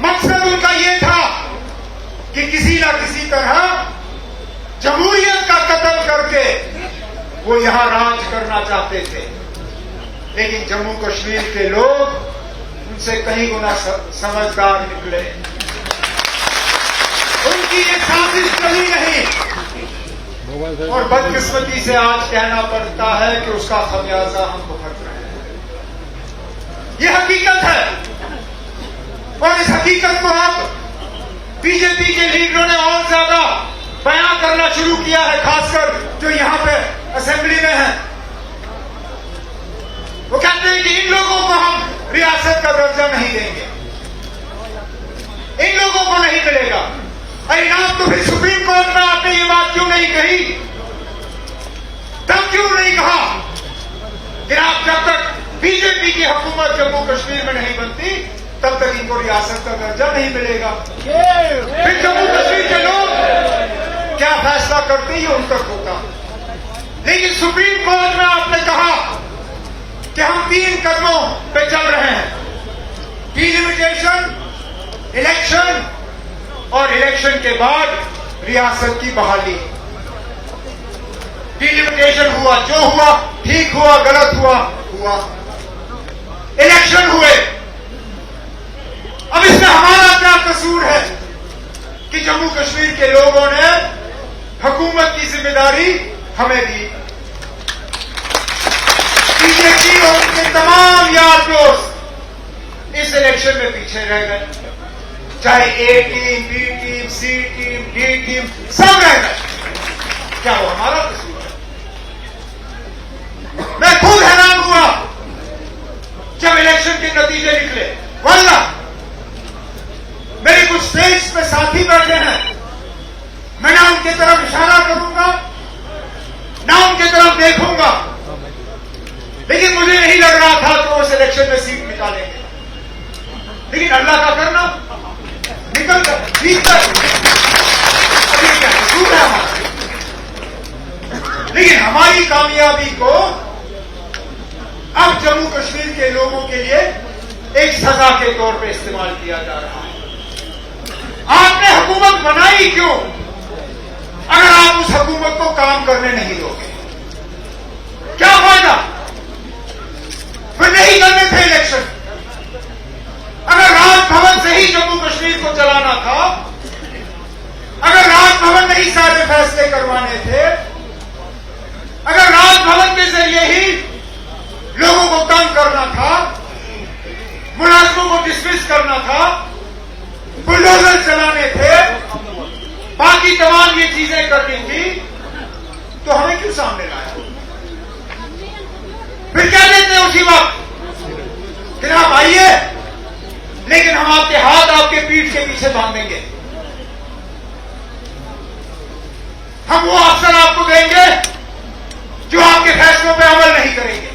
मकसद उनका ये था कि किसी ना किसी तरह जमहूरियत का कत्ल करके वो यहां राज करना चाहते थे। लेकिन जम्मू कश्मीर के लोग उनसे कहीं गुना समझदार निकले। उनकी ये साजिश चली नहीं और बदकिस्मती से आज कहना पड़ता है कि उसका खमियाजा हम भुगत रहे हैं। ये हकीकत है और इस हकीकत को अब बीजेपी के लीडरों ने और ज्यादा बयां करना शुरू किया है, खासकर जो यहां पे असेंबली में है। वो कहते हैं कि इन लोगों को हम रियासत का दर्जा नहीं देंगे, इन लोगों को नहीं मिलेगा। अरे नाम तो फिर सुप्रीम कोर्ट में आपने ये बात क्यों नहीं कही, तब क्यों नहीं कहा कि आप जब तक बीजेपी की हुकूमत जम्मू कश्मीर में नहीं बनती तब तक इनको रियासत का दर्जा नहीं मिलेगा। फिर जम्मू कश्मीर के लोग क्या फैसला करते ही उन तक होता। लेकिन सुप्रीम कोर्ट में आपने कहा कि हम 3 कदमों पे चल रहे हैं, डिलिमिटेशन, इलेक्शन और इलेक्शन के बाद रियासत की बहाली। डिलिमिटेशन हुआ, जो हुआ ठीक हुआ, गलत हुआ हुआ। इलेक्शन हुए, अब इसमें हमारा क्या कसूर है कि जम्मू कश्मीर के लोगों ने हुकूमत की जिम्मेदारी हमें दी। बीजेपी और उनके तमाम यार दोस्त इस इलेक्शन में पीछे रह गए, चाहे ए टीम, बी टीम, सी टीम, डी टीम, सब रह गए। क्या वो हमारा कसूर है? मैं खुद हैरान हुआ जब इलेक्शन के नतीजे निकले। वल्ला मेरे कुछ स्टेज पे साथी बैठे हैं, मैं ना उनकी तरफ इशारा करूंगा ना उनकी तरफ देखूंगा, लेकिन मुझे नहीं लग रहा था कि वो इस इलेक्शन में सीट निकालेंगे। लेकिन अल्लाह का करना निकल कर जीत कर, अभी क्या कसूर है हमारा? लेकिन हमारी कामयाबी को अब जम्मू कश्मीर के लोगों के लिए एक सजा के तौर पे इस्तेमाल किया जा रहा है। आपने हुकूमत बनाई क्यों अगर आप उस हुकूमत को काम करने नहीं दोगे? क्या फायदा? फिर नहीं करने थे इलेक्शन। अगर राजभवन से ही जम्मू कश्मीर को चलाना था, अगर राजभवन में ही सारे फैसले करवाने थे, अगर राजभवन के जरिए ही लोगों को तंग करना था, मुलाजिमों को डिसमिस करना था, बुलडोजर चलाने थे, बाकी तमाम ये चीजें करनी थी, तो हमें क्यों सामने लाया? फिर क्या देते हैं उसी वक्त कि आप आइए, लेकिन हम आपके हाथ आपके पीठ के पीछे बांधेंगे, हम वो अफसर आपको देंगे जो आपके फैसलों पे अमल नहीं करेंगे।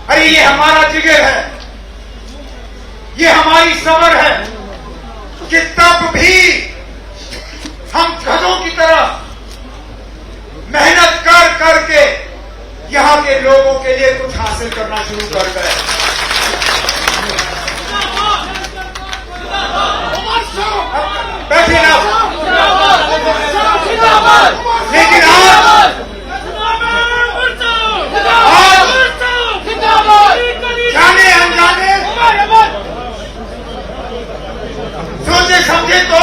अरे ये हमारा जिगर है, ये हमारी सब्र है कि तब भी हम गधों की तरह मेहनत कर करके यहां के लोगों के लिए कुछ हासिल करना शुरू कर गए। बैठिए ना, लेकिन आज जाने अनजाने सोचे समझे तो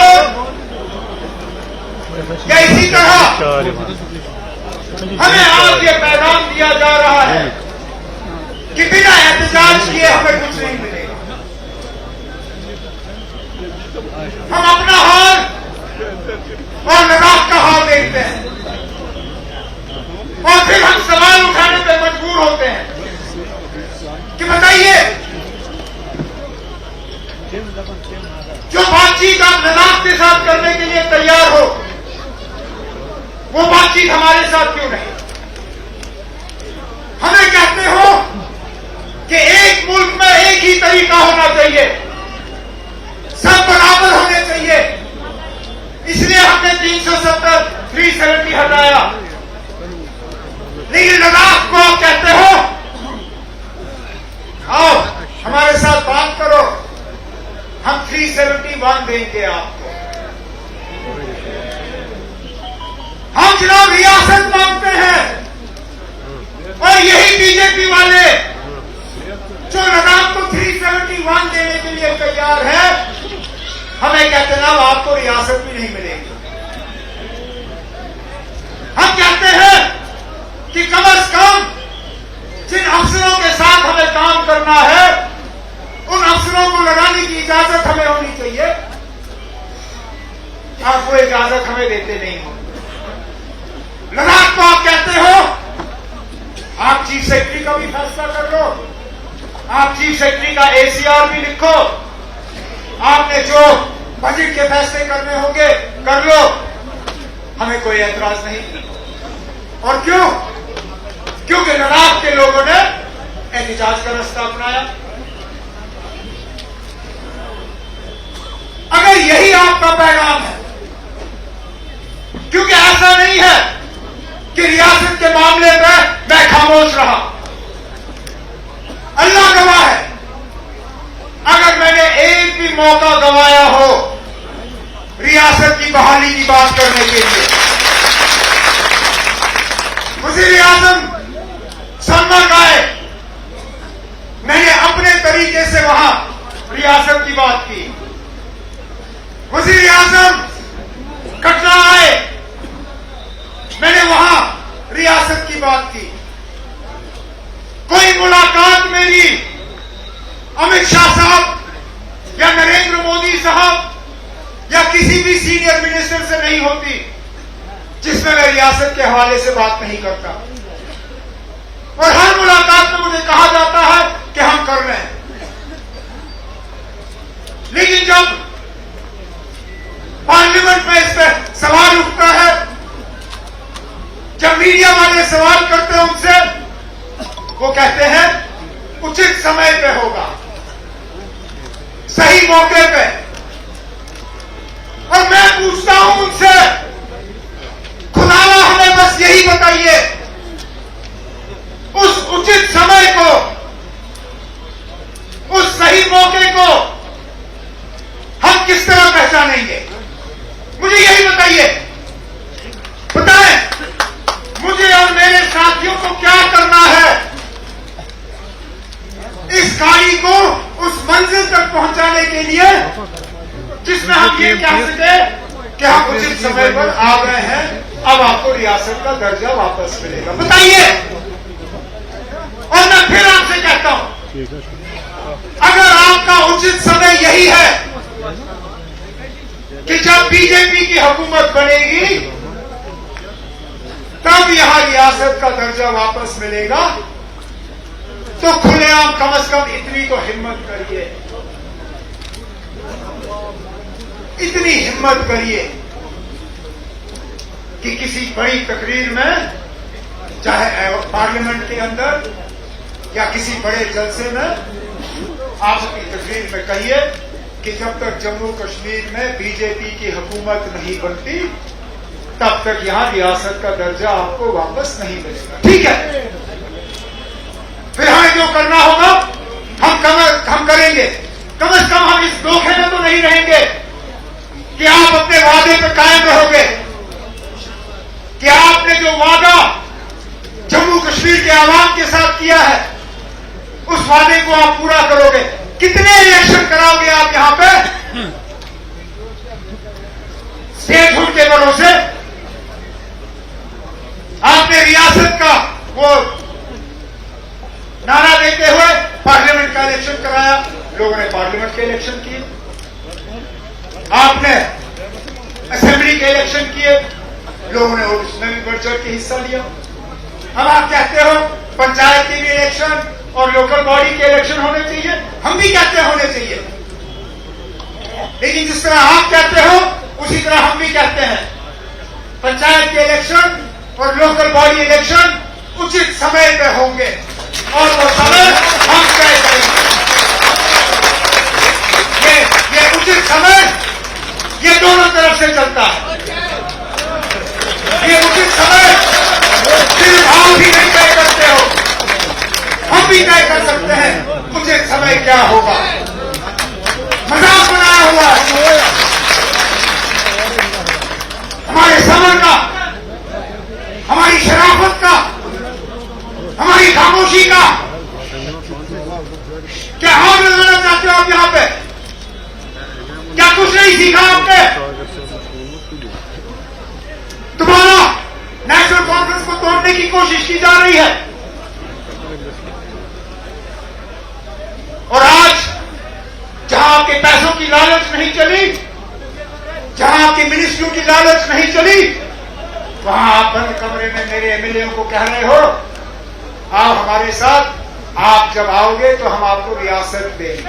या इसी तरह हमें आज ये पैगाम दिया जा रहा है कि बिना एहतजाज किए हमें कुछ नहीं मिलेगा। हम अपना हाल और नवाब का हाल देखते हैं और फिर हम सवाल उठाने पर मजबूर होते हैं कि बताइए, जो बातचीत आप नवाब के साथ करने के लिए तैयार हो, वो बातचीत हमारे साथ क्यों नहीं? हमें कहते हो कि एक मुल्क में एक ही तरीका होना चाहिए, सब बराबर होने चाहिए, इसलिए हमने 370, 370 हटाया। लेकिन लद्दाख को आप कहते हो आओ हमारे साथ बात करो, हम 371 देंगे आपको। हम जनाब रियासत मांगते हैं और यही बीजेपी वाले जो लद्दाख को 371 देने के लिए तैयार है, हमें कहते हैं आपको रियासत भी नहीं मिलेगी। हम कहते हैं कि कम से कम जिन अफसरों के साथ हमें काम करना है, उन अफसरों को लगाने की इजाजत हमें होनी चाहिए। आप वो इजाजत हमें देते नहीं हो। लद्दाख को आप कहते हो, आप चीफ सेक्रेटरी का भी फैसला कर लो, आप चीफ सेक्रेटरी का एसीआर भी लिखो, आपने जो बजट के फैसले करने होंगे कर लो, हमें कोई ऐतराज नहीं। और क्यों? क्योंकि लद्दाख के लोगों ने एहतिजाज का रास्ता अपनाया। अगर यही आपका पैगाम है, क्योंकि ऐसा नहीं है कि रियासत के मामले में मैं खामोश रहा। अल्लाह गवाह है, अगर मैंने एक भी मौका गंवाया हो रियासत की बहाली की बात करने के लिए, वज़ीर आज़म सलमान गाए, मैंने अपने तरीके से वहां रियासत की बात की। वज़ीर आज़म कटरा आए, मैंने वहां रियासत की बात की। कोई मुलाकात मेरी अमित शाह साहब या नरेंद्र मोदी साहब या किसी भी सीनियर मिनिस्टर से नहीं होती जिसमें मैं रियासत के हवाले से बात नहीं करता। और हर मुलाकात में मुझे कहा जाता है कि हम कर रहे हैं, लेकिन जब पार्लियामेंट में इस पर सवाल उठता है, जब मीडिया वाले सवाल करते हैं उनसे, वो कहते हैं उचित समय पे होगा, सही मौके पे। और मैं पूछता हूं उनसे, खुदारा हमें बस यही बताइए, उस उचित समय को, उस सही मौके को हम किस तरह पहचानेंगे? मुझे यही बताइए। बताएं मुझे और मेरे साथियों को क्या करना है इस गाड़ी को उस मंजिल तक पहुंचाने के लिए जिसमें हम ये कह सके कि हम उचित समय पर आ गए हैं, अब आपको रियासत का दर्जा वापस मिलेगा। बताइए। और मैं फिर आपसे कहता हूं, अगर आपका उचित समय यही है कि जब बीजेपी की हुकूमत बनेगी तब यहां रियासत का दर्जा वापस मिलेगा, तो खुलेआम कम से कम इतनी तो हिम्मत करिए, इतनी हिम्मत करिए कि किसी बड़ी तकरीर में, चाहे पार्लियामेंट के अंदर या किसी बड़े जलसे में, आप अपनी तकरीर में कहिए कि जब तक जम्मू कश्मीर में बीजेपी की हुकूमत नहीं बनती तब तक यहां रियासत का दर्जा आपको वापस नहीं मिलेगा। ठीक है, फिर हमें जो करना होगा हम करेंगे। कम से कम हम इस धोखे में तो नहीं रहेंगे कि आप अपने वादे पर कायम रहोगे, कि आपने जो वादा जम्मू कश्मीर के आवाम के साथ किया है उस वादे को आप पूरा करोगे। कितने इलेक्शन कराओगे आप यहां पे स्टेट हुड के भरोसे? आपने रियासत का वो नारा देते हुए पार्लियामेंट का इलेक्शन कराया, लोगों ने पार्लियामेंट के इलेक्शन किए। आपने असेंबली के इलेक्शन किए, लोगों ने उसमें भी बढ़ चढ़ के हिस्सा लिया। अब आप कहते हो पंचायत के भी इलेक्शन और लोकल बॉडी के इलेक्शन होने चाहिए, हम भी कहते होने चाहिए, लेकिन जिस तरह आप कहते हो उसी तरह हम भी कहते हैं पंचायत के इलेक्शन और लोकल बॉडी इलेक्शन उचित समय पे होंगे और वो समय हम तय करेंगे। ये उचित समय ये दोनों तरफ से चलता है। ये उचित समय सिर्फ आप ही नहीं तय करते हो, हम भी तय कर सकते हैं उचित समय क्या होगा। मजाक करने की कोशिश की जा रही है। और आज जहां आपके पैसों की लालच नहीं चली, जहां आपकी मिनिस्ट्रियों की लालच नहीं चली, वहां आप बंद कमरे में मेरे एमएलए को कह रहे हो आप हमारे साथ, आप जब आओगे तो हम आपको रियासत देंगे।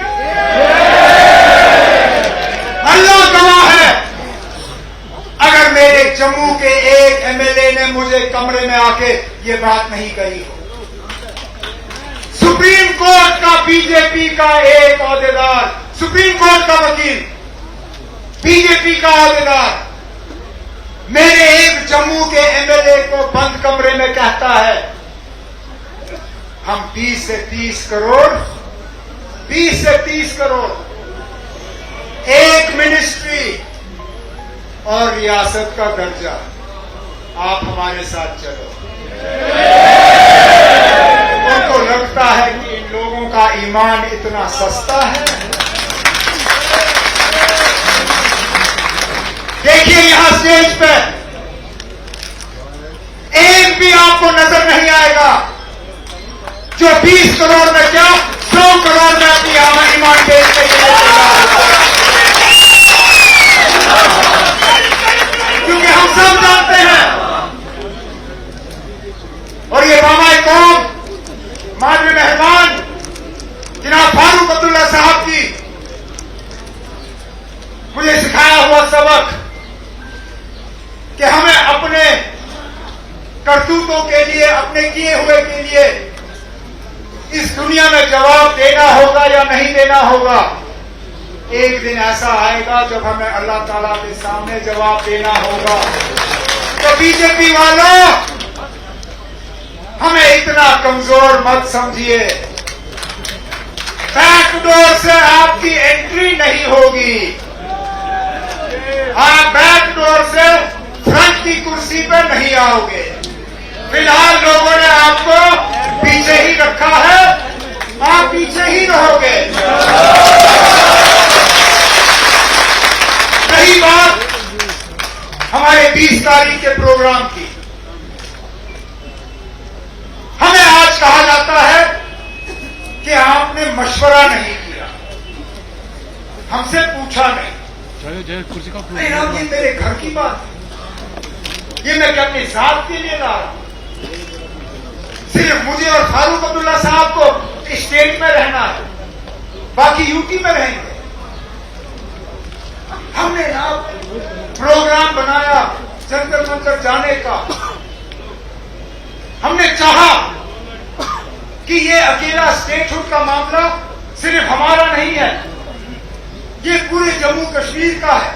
अल्लाह गवाह है, अगर मेरे जम्मू के एक एमएलए ने मुझे कमरे में आके ये बात नहीं कही हो। सुप्रीम कोर्ट का बीजेपी का एक ओहदेदार, सुप्रीम कोर्ट का वकील, बीजेपी का ओहदेदार मेरे एक जम्मू के एमएलए को बंद कमरे में कहता है हम 20 से 30 करोड़, 20 से 30 करोड़, एक मिनिस्ट्री और रियासत का दर्जा, आप हमारे साथ चलो। उनको लगता है कि इन लोगों का ईमान इतना सस्ता है। देखिए यहां स्टेज पे एक भी आपको नजर नहीं आएगा जो 20 करोड़ में क्या 100 करोड़ में अपनी ईमान बेच के क्योंकि हम सब जानते हैं। और ये बाबा कौम माननीय मेहमान जनाब फारूक अब्दुल्ला साहब की मुझे सिखाया हुआ सबक कि हमें अपने करतूतों के लिए, अपने किए हुए के लिए इस दुनिया में जवाब देना होगा या नहीं देना होगा। एक दिन ऐसा आएगा जब हमें अल्लाह ताला के सामने जवाब देना होगा। तो बीजेपी वालों, हमें इतना कमजोर मत समझिए। बैकडोर से आपकी एंट्री नहीं होगी। आप बैकडोर से फ्रंट की कुर्सी पर नहीं आओगे। फिलहाल लोगों ने आपको पीछे ही रखा है, आप पीछे ही रहोगे। रही बात हमारे 20 तारीख के प्रोग्राम की, हमें आज कहा जाता है कि आपने मशवरा नहीं किया, हमसे पूछा नहीं। राम जी मेरे घर की बात है, ये मैं क्या अपनी जात के लिए ला रहा हूं? सिर्फ मुझे और फारूक अब्दुल्ला साहब को स्टेट में रहना है, बाकी यूपी में रहेंगे। हमने ना प्रोग्राम बनाया जंतर मंतर जाने का। हमने चाहा कि ये अकेला स्टेटहुड का मामला सिर्फ हमारा नहीं है, ये पूरे जम्मू कश्मीर का है।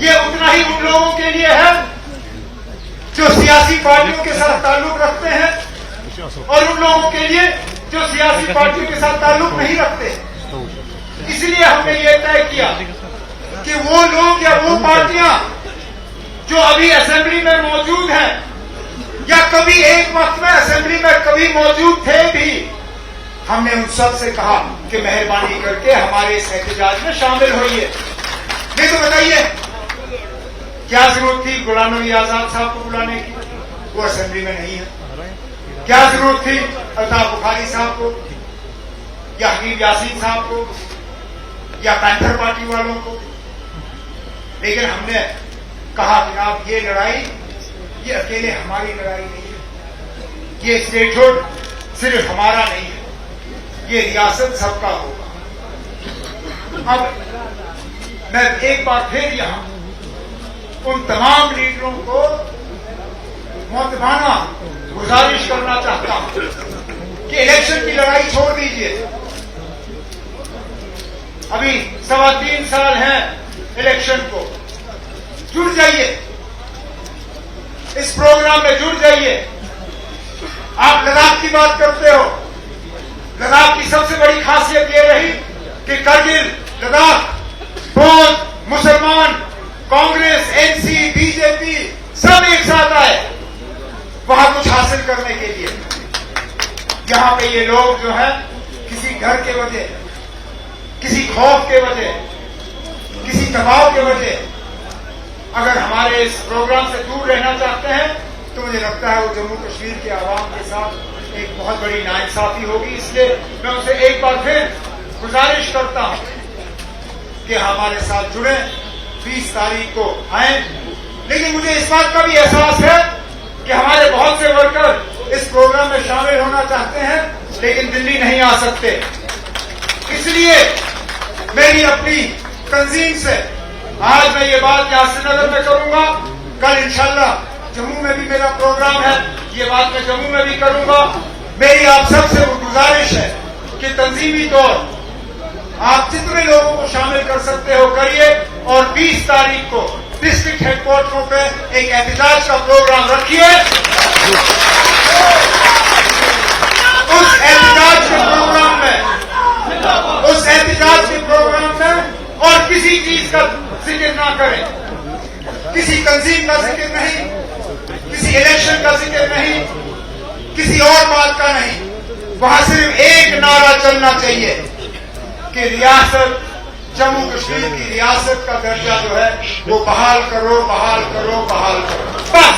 ये उतना ही उन लोगों के लिए है जो सियासी पार्टियों के साथ ताल्लुक रखते हैं और उन लोगों के लिए जो सियासी पार्टियों के साथ ताल्लुक नहीं रखते। इसलिए हमने ये तय किया कि वो लोग या वो पार्टियां जो अभी असेंबली में मौजूद हैं या कभी एक वक्त में असेंबली में कभी मौजूद थे भी, हमने उन सब से कहा कि मेहरबानी करके हमारे इस एहतजाज में शामिल होइए। नहीं तो बताइए क्या जरूरत थी गुलाम नबी आजाद साहब को बुलाने की? वो असेंबली में नहीं है। क्या जरूरत थी अल्ताफ बुखारी साहब को या हकीम यासीन साहब को या पैंथर पार्टी वालों को? लेकिन हमने कहा कि आप ये लड़ाई ये अकेले हमारी लड़ाई नहीं है, ये स्टेटहुड सिर्फ हमारा नहीं है, ये रियासत सबका होगा। अब मैं एक बार फिर यहां उन तमाम लीडरों को मुअत्तबाना गुजारिश करना चाहता हूं कि इलेक्शन की लड़ाई छोड़ दीजिए। अभी 3.25 साल हैं इलेक्शन को, जुड़ जाइए, इस प्रोग्राम में जुड़ जाइए। आप लद्दाख की बात करते हो, लद्दाख की सबसे बड़ी खासियत यह रही कि करगिल, लद्दाख, बौद्ध, मुसलमान, कांग्रेस, एनसी, बीजेपी सब एक साथ आए वहां कुछ हासिल करने के लिए। यहां पे ये लोग जो है किसी घर के वजह, किसी खौफ के वजह, किसी दबाव के वजह अगर हमारे इस प्रोग्राम से दूर रहना चाहते हैं तो मुझे लगता है वो जम्मू कश्मीर के आवाम के साथ एक बहुत बड़ी नाइंसाफी होगी। इसलिए मैं उनसे एक बार फिर गुजारिश करता हूं कि हमारे साथ जुड़े, 20 तारीख को आए। लेकिन मुझे इस बात का भी एहसास है कि हमारे बहुत से वर्कर इस प्रोग्राम में शामिल होना चाहते हैं लेकिन दिल्ली नहीं आ सकते। इसलिए मेरी अपनी तंजीम से आज मैं ये बात यहाँ श्रीनगर में करूंगा, कल इंशाल्लाह जम्मू में भी मेरा प्रोग्राम है, ये बात मैं जम्मू में भी करूंगा। मेरी आप सबसे गुजारिश है कि तंजीमी तौर आप जितने लोगों को शामिल कर सकते हो करिए और 20 तारीख को डिस्ट्रिक्ट हेडक्वार्टरों पे एक एहतजाज का प्रोग्राम रखिए। उस एहतजाज के प्रोग्राम में और किसी चीज का जिक्र ना करें, किसी तंजीम का जिक्र नहीं, किसी इलेक्शन का जिक्र नहीं, किसी और बात का नहीं। वहां सिर्फ एक नारा चलना चाहिए कि रियासत, जम्मू कश्मीर की रियासत का दर्जा जो है वो बहाल करो, बहाल करो, बहाल करो, बस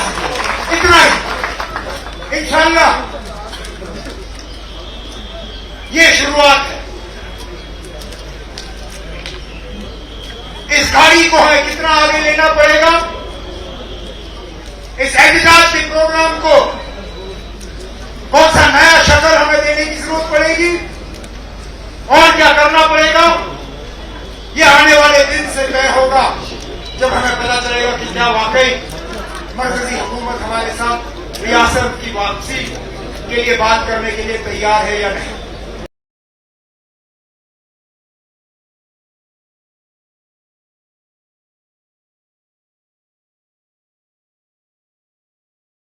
इतना ही। इंशाल्लाह ये शुरुआत है। इस गाड़ी को हमें कितना आगे लेना पड़ेगा, इस एहतजाज के प्रोग्राम को कौन सा नया शक्ल हमें देने की जरूरत पड़ेगी और क्या करना पड़ेगा, ये आने वाले दिन से तय होगा जब हमें पता चलेगा कि क्या वाकई मरकजी हुकूमत हमारे साथ रियासत की वापसी के लिए बात करने के लिए तैयार है या नहीं।